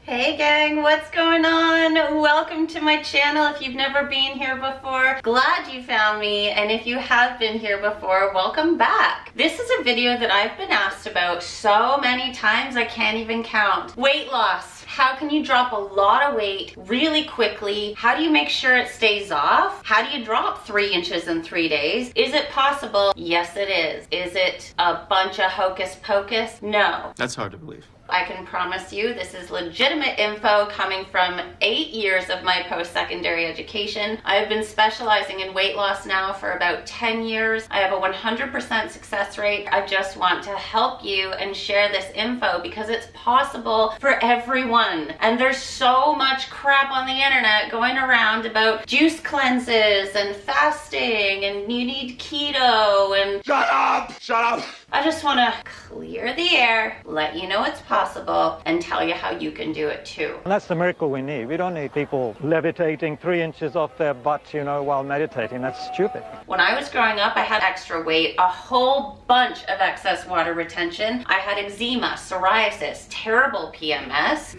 Hey gang, what's going on? Welcome to my channel. If you've never been here before, glad you found me. And if you have been here before, welcome back. This is a video that I've been asked about so many times I can't even count. Weight loss. How can you drop a lot of weight really quickly? How do you make sure it stays off? How do you drop 3 inches in 3 days? Is it possible? Yes, it is. Is it a bunch of hocus pocus? No. That's hard to believe. I can promise you this is legitimate info coming from 8 years of my post-secondary education. I have been specializing in weight loss now for about 10 years. I have a 100% success rate. I just want to help you and share this info because it's possible for everyone. And there's so much crap on the internet going around about juice cleanses and fasting and you need keto and... Shut up! Shut up! I just want to clear the air, let you know it's possible, and tell you how you can do it too. And that's the miracle we need. We don't need people levitating 3 inches off their butts, while meditating. That's stupid. When I was growing up, I had extra weight, a whole bunch of excess water retention. I had eczema, psoriasis, terrible PMS,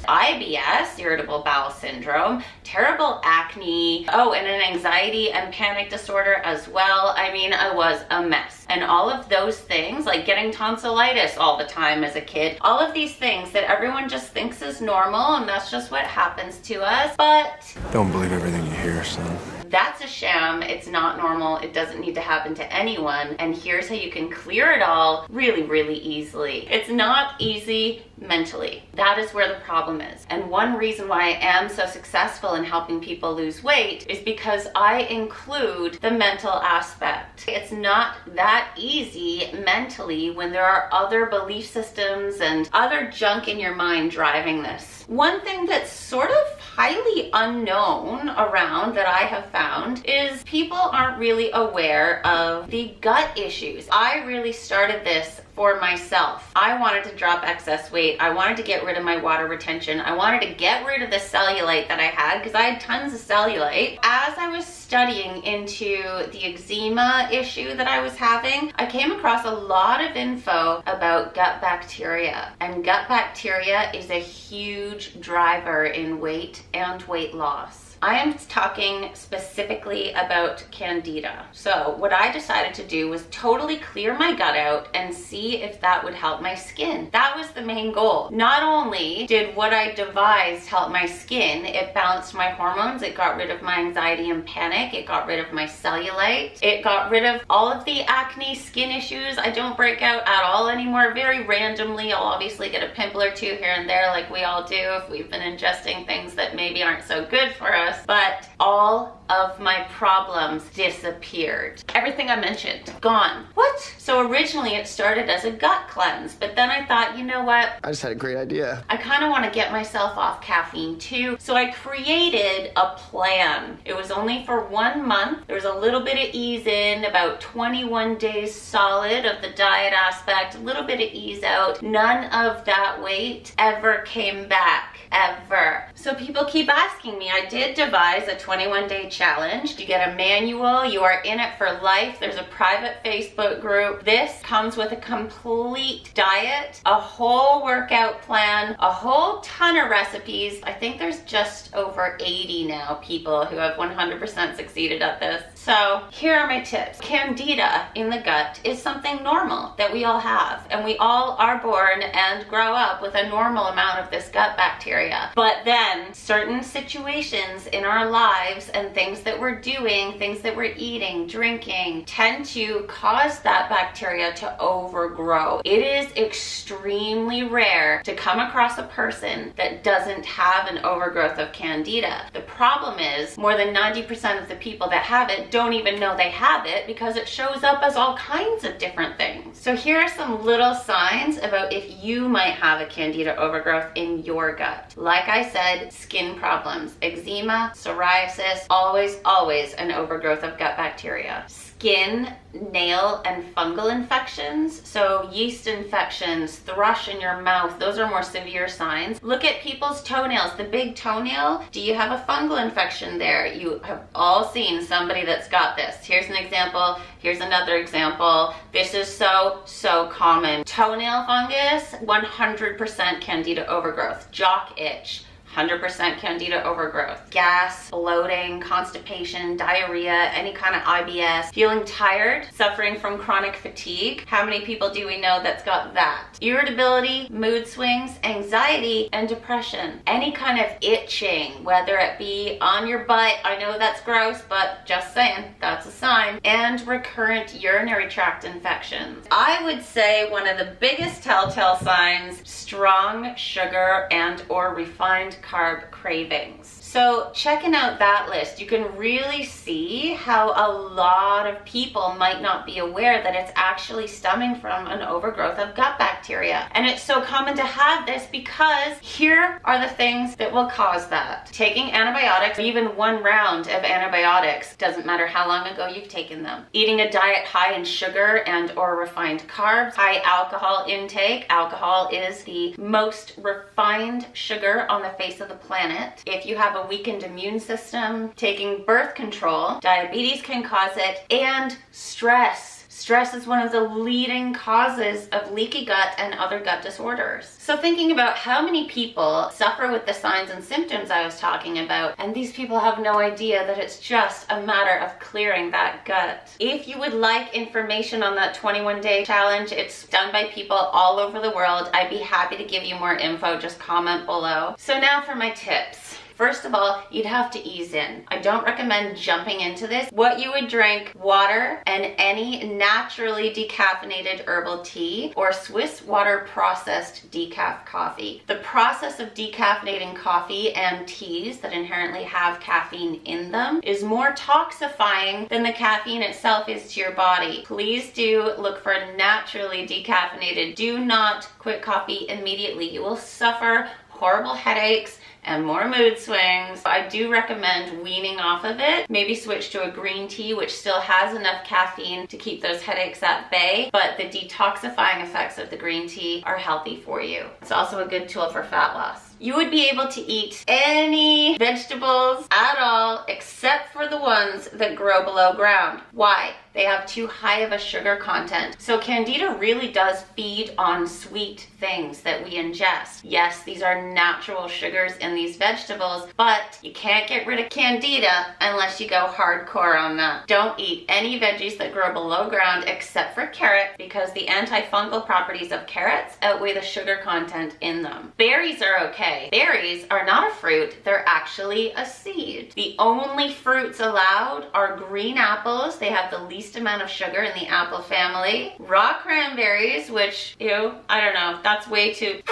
IBS, irritable bowel syndrome, terrible acne, and an anxiety and panic disorder as well. I mean, I was a mess. And all of those things, like getting tonsillitis all the time as a kid, all of these things that everyone just thinks is normal and that's just what happens to us, but... Don't believe everything you hear, son. That's a sham. It's not normal. It doesn't need to happen to anyone. And here's how you can clear it all really, really easily. It's not easy mentally. That is where the problem is. And one reason why I am so successful in helping people lose weight is because I include the mental aspect. It's not that easy mentally when there are other belief systems and other junk in your mind driving this. One thing that's sort of highly unknown around that I have found is people aren't really aware of the gut issues. I really started this for myself. I wanted to drop excess weight. I wanted to get rid of my water retention. I wanted to get rid of the cellulite that I had because I had tons of cellulite. As I was studying into the eczema issue that I was having, I came across a lot of info about gut bacteria. And gut bacteria is a huge driver in weight and weight loss. I am talking specifically about Candida. So what I decided to do was totally clear my gut out and see if that would help my skin. That was the main goal. Not only did what I devised help my skin, it balanced my hormones, it got rid of my anxiety and panic, it got rid of my cellulite, it got rid of all of the acne, skin issues. I don't break out at all anymore. Very randomly, I'll obviously get a pimple or two here and there like we all do if we've been ingesting things that maybe aren't so good for us. But all of my problems disappeared. Everything I mentioned, gone. What? So originally it started as a gut cleanse, but then I thought, you know what? I just had a great idea. I kind of want to get myself off caffeine too. So I created a plan. It was only for 1 month. There was a little bit of ease in, about 21 days solid of the diet aspect, a little bit of ease out. None of that weight ever came back, ever. So people keep asking me. I did devise a 21-day challenge. You get a manual, you are in it for life. There's a private Facebook group. This comes with a complete diet, a whole workout plan, a whole ton of recipes. I think there's just over 80 now people who have 100% succeeded at this. So here are my tips. Candida in the gut is something normal that we all have, and we all are born and grow up with a normal amount of this gut bacteria. But then certain situations in our lives and things that we're doing, things that we're eating, drinking, tend to cause that bacteria to overgrow. It is extremely rare to come across a person that doesn't have an overgrowth of Candida. The problem is more than 90% of the people that have it don't even know they have it because it shows up as all kinds of different things. So here are some little signs about if you might have a Candida overgrowth in your gut. Like I said, skin problems, eczema, psoriasis, always an overgrowth of gut bacteria. skin, nail, and fungal infections. So yeast infections, thrush in your mouth, those are more severe signs. Look at people's toenails, the big toenail. Do you have a fungal infection there? You have all seen somebody that's got this. Here's an example. Here's another example. This is so common. Toenail fungus, 100% candida overgrowth. Jock itch, 100% candida overgrowth. Gas, bloating, constipation, diarrhea, any kind of IBS, feeling tired, suffering from chronic fatigue. How many people do we know that's got that? Irritability, mood swings, anxiety, and depression. Any kind of itching, whether it be on your butt, I know that's gross, but just saying, that's a sign. And recurrent urinary tract infections. I would say one of the biggest telltale signs, strong sugar and or refined carb cravings. So checking out that list, you can really see how a lot of people might not be aware that it's actually stemming from an overgrowth of gut bacteria. And it's so common to have this because here are the things that will cause that. Taking antibiotics, even one round of antibiotics, doesn't matter how long ago you've taken them. Eating a diet high in sugar and or refined carbs, high alcohol intake. Alcohol is the most refined sugar on the face of the planet. If you have a weakened immune system, taking birth control, diabetes can cause it, and stress. Stress is one of the leading causes of leaky gut and other gut disorders. So thinking about how many people suffer with the signs and symptoms I was talking about, and these people have no idea that it's just a matter of clearing that gut. If you would like information on that 21-day challenge, it's done by people all over the world. I'd be happy to give you more info, just comment below. So now for my tips. First of all, you'd have to ease in. I don't recommend jumping into this. What you would drink, water and any naturally decaffeinated herbal tea or Swiss water processed decaf coffee. The process of decaffeinating coffee and teas that inherently have caffeine in them is more toxifying than the caffeine itself is to your body. Please do look for naturally decaffeinated. Do not quit coffee immediately. You will suffer horrible headaches and more mood swings. I do recommend weaning off of it. Maybe switch to a green tea, which still has enough caffeine to keep those headaches at bay, but the detoxifying effects of the green tea are healthy for you. It's also a good tool for fat loss. You would be able to eat any vegetables at all except for the ones that grow below ground. Why? They have too high of a sugar content. So candida really does feed on sweet things that we ingest. Yes, these are natural sugars in these vegetables, but you can't get rid of candida unless you go hardcore on that. Don't eat any veggies that grow below ground except for carrot, because the antifungal properties of carrots outweigh the sugar content in them. Berries are okay. Berries are not a fruit, they're actually a seed. The only fruits allowed are green apples. They have the least amount of sugar in the apple family. Raw cranberries, which, I don't know, that's way too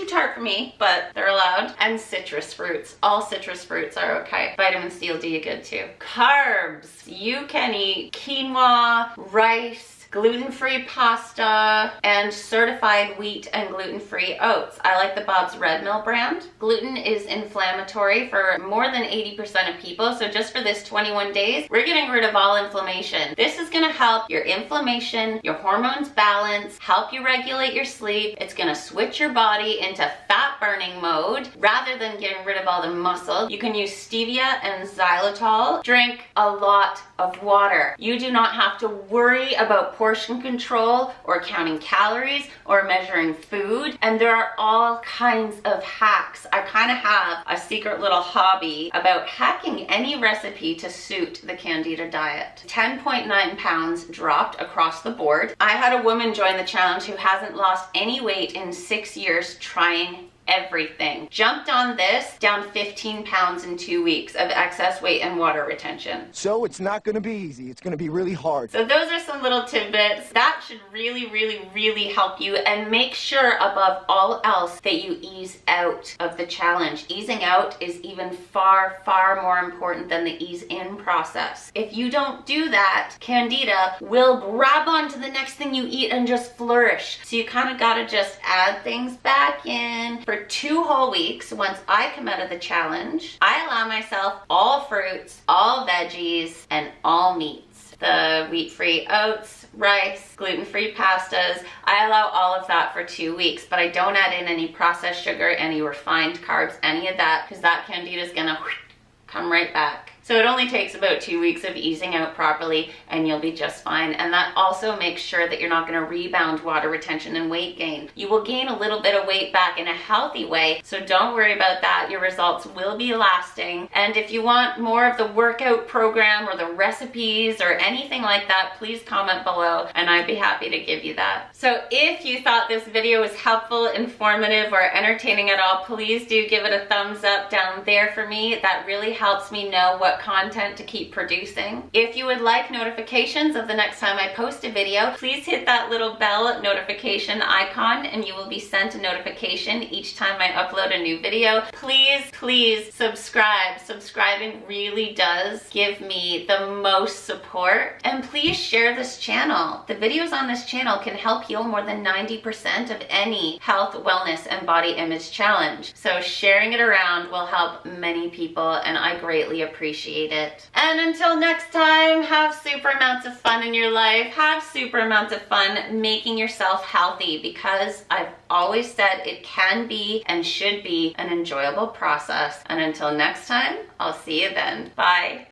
tart for me, but they're allowed. And citrus fruits. All citrus fruits are okay. Vitamin C will do you good too. Carbs. You can eat quinoa, rice, gluten-free pasta, and certified wheat and gluten-free oats. I like the Bob's Red Mill brand. Gluten is inflammatory for more than 80% of people, so just for this 21 days, we're getting rid of all inflammation. This is gonna help your inflammation, your hormones balance, help you regulate your sleep. It's gonna switch your body into fat burning mode rather than getting rid of all the muscle. You can use stevia and xylitol. Drink a lot of water. You do not have to worry about portion control or counting calories or measuring food, and there are all kinds of hacks. I kind of have a secret little hobby about hacking any recipe to suit the Candida diet. 10.9 pounds dropped across the board. I had a woman join the challenge who hasn't lost any weight in 6 years trying everything. Jumped on this, down 15 pounds in 2 weeks of excess weight and water retention. So it's not gonna be easy. It's gonna be really hard. So those are some little tidbits. That should really help you, and make sure above all else that you ease out of the challenge. Easing out is even far more important than the ease in process. If you don't do that, Candida will grab onto the next thing you eat and just flourish. So you kind of gotta just add things back in. For 2 whole weeks, once I come out of the challenge, I allow myself all fruits, all veggies, and all meats. the wheat-free oats, rice, gluten-free pastas. I allow all of that for 2 weeks, but I don't add in any processed sugar, any refined carbs, any of that, because that candida is gonna come right back. So it only takes about 2 weeks of easing out properly and you'll be just fine. And that also makes sure that you're not gonna rebound water retention and weight gain. You will gain a little bit of weight back in a healthy way, so don't worry about that. Your results will be lasting. And if you want more of the workout program or the recipes or anything like that, please comment below and I'd be happy to give you that. So if you thought this video was helpful, informative, or entertaining at all, please do give it a thumbs up down there for me. That really helps me know what content to keep producing. If you would like notifications of the next time I post a video, please hit that little bell notification icon and you will be sent a notification each time I upload a new video. Please subscribe. Subscribing really does give me the most support. And please share this channel. The videos on this channel can help heal more than 90% of any health, wellness, and body image challenge. So sharing it around will help many people and I greatly appreciate it. And until next time, have super amounts of fun in your life. Have super amounts of fun making yourself healthy, because I've always said it can be and should be an enjoyable process. And until next time, I'll see you then. Bye.